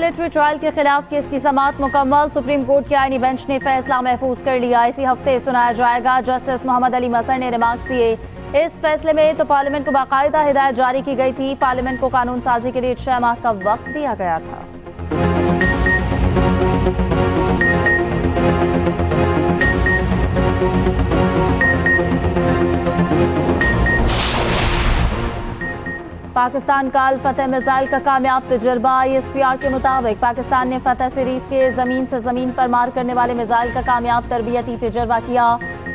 Military trial के खिलाफ case की समाअत मुकम्मल। सुप्रीम कोर्ट के आईनी बेंच ने फैसला महफूज कर लिया। इसी हफ्ते सुनाया जाएगा। जस्टिस मोहम्मद अली मसर ने रिमार्क्स दिए। इस फैसले में तो पार्लियामेंट को बाकायदा हिदायत जारी की गई थी। पार्लियामेंट को कानून साजी के लिए 6 माह का वक्त दिया गया था। पाकिस्तान का अल फतह मिसाइल का कामयाब तजर्बा। ISPR के मुताबिक पाकिस्तान ने फतह सीरीज के जमीन से जमीन पर मार करने वाले मिसाइल का कामयाब तरबियती तजर्बा किया।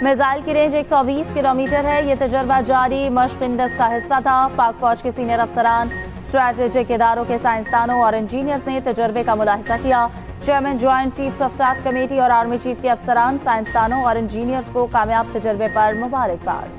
मिसाइल की रेंज 120 किलोमीटर है। ये तजर्बा जारी मश्क इंडस का हिस्सा था। पाक फौज के सीनियर अफसरान, स्ट्रैटेजिक इदारों के साइंसदानों और इंजीनियर्स ने तजर्बे का मुलाहिजा किया। Chairman joint chiefs of staff committee और आर्मी चीफ के अफसरान, साइंसदानों और इंजीनियर्स को कामयाब तजर्बे पर मुबारकबाद।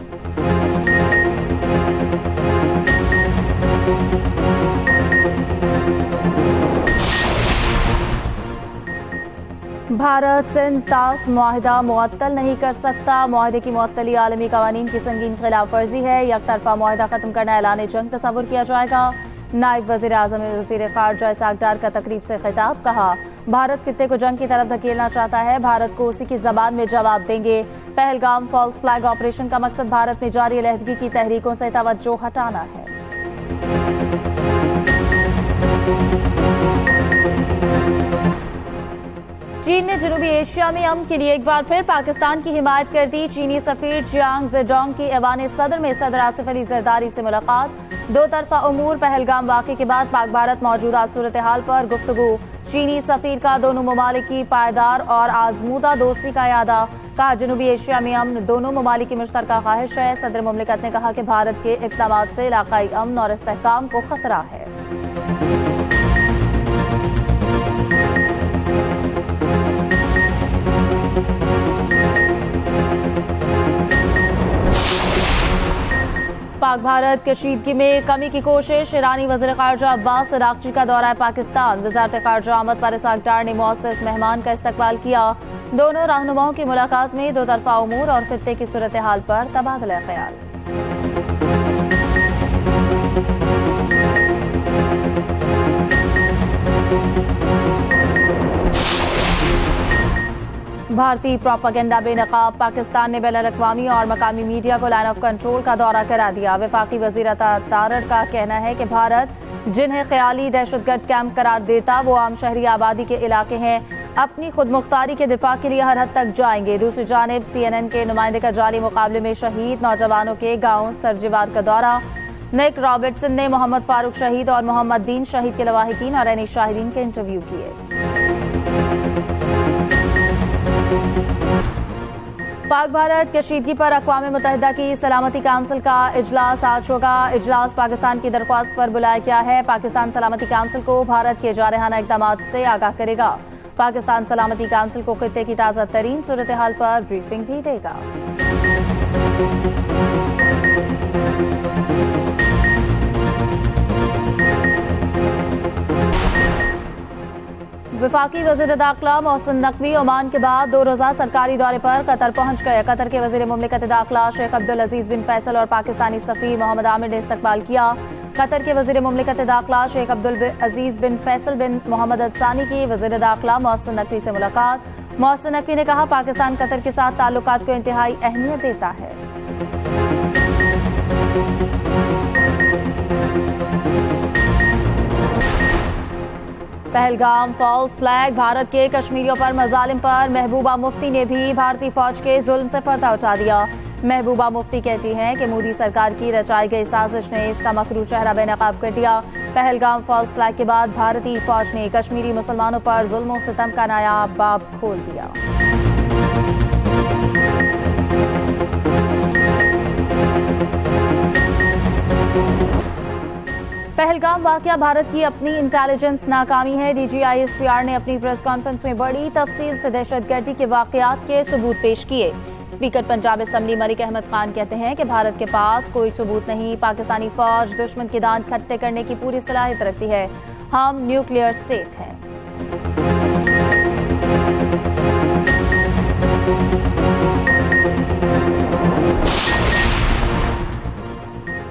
भारत सिंध तास मुआहिदा मुअत्तल नहीं कर सकता। मुआहिदे की मुअत्तली आलमी कवानीन की संगीन खिलाफ वर्जी है। यकतरफा मुआहिदा खत्म करना ऐलान जंग तस्वुर किया जाएगा। नायब वज़ीर आज़म ने वज़ीर ख़ारजा इसाक डार का तकरीब से खिताब। कहा, भारत खित्ते को जंग की तरफ धकेलना चाहता है। भारत को उसी की ज़बान में जवाब देंगे। पहलगाम फॉल्स फ्लैग ऑपरेशन का मकसद भारत में जारी अलहदगी की तहरीकों से तवज्जो हटाना है। चीन ने जनूबी एशिया में अमन के लिए एक बार फिर पाकिस्तान की हिमायत कर दी। चीनी सफीर जियांग जेडोंग की ऐवान सदर में सदर आसिफ अली जरदारी से मुलाकात। दो तरफा उमूर, पहलगाम वाक़े के बाद पाक भारत मौजूदा सूरत हाल पर गुफ्तगू। चीनी सफीर का दोनों ममालिक की पायदार और आजमूदा दोस्ती का यादा। कहा, जनूबी एशिया में अमन दोनों ममालिक की मुश्तरका ख्वाहिश है। सदर मुमलिकत ने कहा कि भारत के इक़दामात से इलाकाई अमन और इस्तेहकाम को खतरा है। पाक भारत कशीदगी में कमी की कोशिश। ईरानी वज़ीर ख़ारजा अब्बास अराग़ची का दौरा पाकिस्तान। वज़ारत ख़ारजा आमद पर इसाक डार ने मुअज़्ज़ज़ मेहमान का इस्तकबाल किया। दोनों रहनुमाओं की मुलाकात में दो तरफा उमूर और खित्ते की सूरत हाल पर तबादला ख्याल। भारतीय प्रोपेगेंडा बेनकाब। पाकिस्तान ने बैनुल-अक़वामी और मकामी मीडिया को लाइन ऑफ कंट्रोल का दौरा करा दिया। वफाकी वज़ीर तारड़ का कहना है कि भारत जिन्हें ख़याली दहशतगर्द कैंप करार देता वो आम शहरी आबादी के इलाके हैं। अपनी खुद मुख्तारी के दिफा के लिए हर हद तक जाएंगे। दूसरी जानिब CNN के नुमाइंदे का जाली मुकाबले में शहीद नौजवानों के गाँव सरजिवार का दौरा। निक रॉबर्टसन ने मोहम्मद फारूक शहीद और मोहम्मद दीन शहीद के लवाहिकीन और ऐनी शाहिदीन के इंटरव्यू किए। पाक भारत कशीदगी पर अक़वाम मुत्तहिदा की सलामती काउंसिल का इजलास आज होगा। इजलास पाकिस्तान की दरख्वास्त पर बुलाया गया है। पाकिस्तान सलामती काउंसिल को भारत के जारहाना इक़दामात से आगाह करेगा। पाकिस्तान सलामती काउंसिल को खित्ते की ताज़ा तरीन सूरत हाल पर ब्रीफिंग भी देगा। वफाकी वज़ीर दाखिला मोहसिन नकवी ओमान के बाद 2 रोज़ा सरकारी दौरे पर कतर पहुंच गए। कतर के वज़ीर मुमलिकत दाखिला शेख अब्दुल अजीज बिन फैसल और पाकिस्तानी सफ़ीर मोहम्मद आमिर ने इस्तकबाल किया। कतर के वज़ीर मुमलिकत दाखिला शेख अब्दुल अजीज बिन फैसल बिन मोहम्मद अल-सानी की वज़ीर दाखिला मोहसिन नकवी से मुलाकात। मोहसिन नकवी ने कहा, पाकिस्तान कतर के साथ ताल्लुकात को इंतहाई अहमियत देता है। पहलगाम फॉल्स फ्लैग, भारत के कश्मीरियों पर मजालिम पर महबूबा मुफ्ती ने भी भारतीय फौज के जुल्म से पर्दा उठा दिया। महबूबा मुफ्ती कहती हैं कि मोदी सरकार की रचाई गई साजिश ने इसका मकरू चेहरा बेनकाब कर दिया। पहलगाम फॉल्स फ्लैग के बाद भारतीय फौज ने कश्मीरी मुसलमानों पर जुल्म और सितम का नया बाब खोल दिया। पहलगाम वाकया भारत की अपनी इंटेलिजेंस नाकामी है। DG ISPR ने अपनी प्रेस कॉन्फ्रेंस में बड़ी तफसील से दहशतगर्दी के वाकयात के सबूत पेश किए। स्पीकर पंजाब असम्बली मलिक अहमद खान कहते हैं कि भारत के पास कोई सबूत नहीं। पाकिस्तानी फौज दुश्मन के दांत खट्टे करने की पूरी सलाहियत रखती है। हम न्यूक्लियर स्टेट हैं।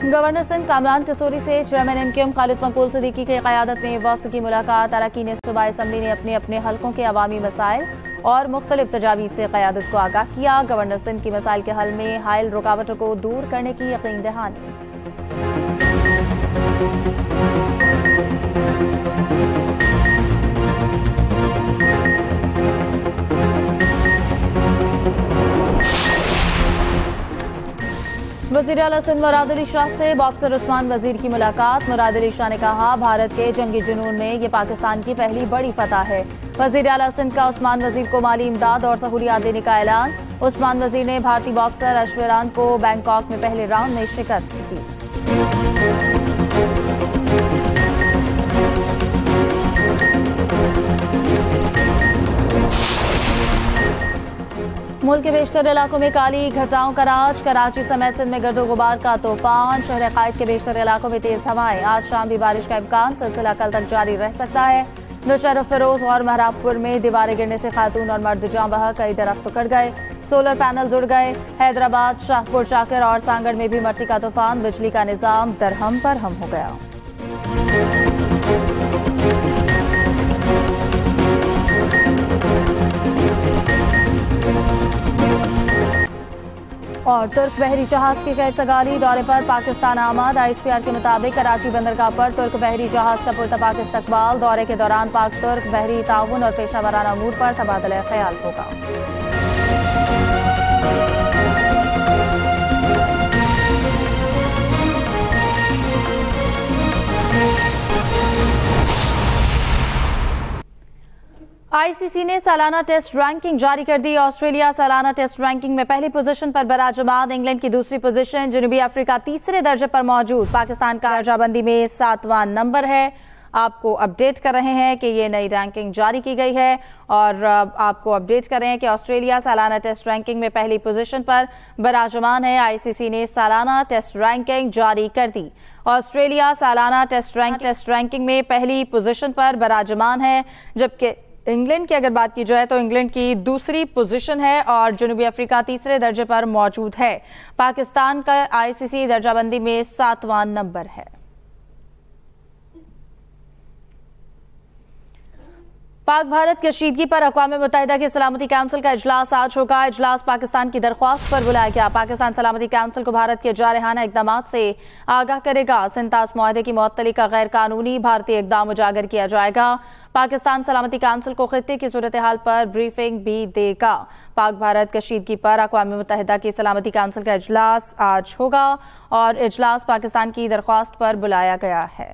गवर्नर सिंध कामरान चसोरी से चेयरमैन एमक्यूएम खालिद मकबूल सिद्दीकी की क़यादत में वफ्द की मुलाकात। अरकान सूबाई असम्बली ने अपने अपने हलकों के अवामी मसाइल और मुख्तलिफ तजावीज़ से क़यादत को आगाह किया। गवर्नर सिंध की मसाइल के हल में हायल रुकावटों को दूर करने की यकीन दहानी। वज़ीर आला सिंध मुराद अली शाह से बॉक्सर उस्मान वज़ीर की मुलाकात। मुराद अली शाह ने कहा, भारत के जंगी जुनून में ये पाकिस्तान की पहली बड़ी फतह है। वज़ीर आला सिंध का उस्मान वज़ीर को माली इमदाद और सहूलियात देने का ऐलान। उस्मान वज़ीर ने भारतीय बॉक्सर अशवेरान को बैंकॉक में पहले राउंड में शिकस्त दी। मुल्क के बेशतर इलाकों में काली घटाओं का राज। कराची समेत सिंध में गर्दो गुबार का तूफान। शहर कायद के बेशतर इलाकों में तेज हवाएं। आज शाम भी बारिश का इम्कान। सिलसिला कल तक जारी रह सकता है। मुशर्रफ फिरोज और महराबपुर में दीवारें गिरने से खातून और मर्द जाँ बहा। कई दरख्त उखड़ गए, सोलर पैनल जुड़ गए। हैदराबाद, शाहपुर, शाकिर और सांगड़ में भी मट्टी का तूफान। बिजली का निजाम दरहम बरहम हो गया। और तुर्क बहरी जहाज की गैर सगारी दौरे पर पाकिस्तान आमद। ISPR के मुताबिक कराची बंदरगाह पर तुर्क बहरी जहाज का पुरतपाक इस्तकबाल। दौरे के दौरान पाक तुर्क बहरी ताउन और पेशा वराना अमूर पर तबादला ख्याल होगा। ICC ने सालाना टेस्ट रैंकिंग जारी कर दी। ऑस्ट्रेलिया सालाना टेस्ट रैंकिंग में पहली पोजीशन पर बराजमान। इंग्लैंड की दूसरी पोजीशन, जनूबी अफ्रीका तीसरे दर्जे पर मौजूद। पाकिस्तान का दर्जाबंदी में 7वां नंबर है। आपको अपडेट कर रहे हैं कि ये नई रैंकिंग जारी की गई है और आपको अपडेट कर रहे हैं कि ऑस्ट्रेलिया सालाना टेस्ट रैंकिंग में पहली पोजीशन पर बराजमान है। ICC ने सालाना टेस्ट रैंकिंग जारी कर दी। ऑस्ट्रेलिया सालाना टेस्ट रैंकिंग में पहली पोजीशन पर बराजमान है, जबकि इंग्लैंड की अगर बात की जाए तो इंग्लैंड की दूसरी पोजीशन है और जनूबी अफ्रीका तीसरे दर्जे पर मौजूद है। पाकिस्तान का ICC दर्जाबंदी में 7वां नंबर है। पाक भारत कशीदगी पर अक़वाम मुत्तहिदा की सलामती काउंसिल का इजलास आज होगा। इजलास पाकिस्तान की दरख्वास्त पर बुलाया गया। पाकिस्तान सलामती काउंसिल को भारत के जारहाना इक़दामात से आगाह करेगा। सिंतास मुआहदे की मुअत्तली का गैर कानूनी भारतीय इक़दाम उजागर किया जाएगा। पाकिस्तान सलामती काउंसिल को खित्ते की सूरत हाल पर ब्रीफिंग भी देगा। पाक भारत कशीदगी पर अक़वाम मुत्तहिदा की सलामती काउंसिल का इजलास आज होगा और इजलास पाकिस्तान की दरख्वास्त पर बुलाया गया है।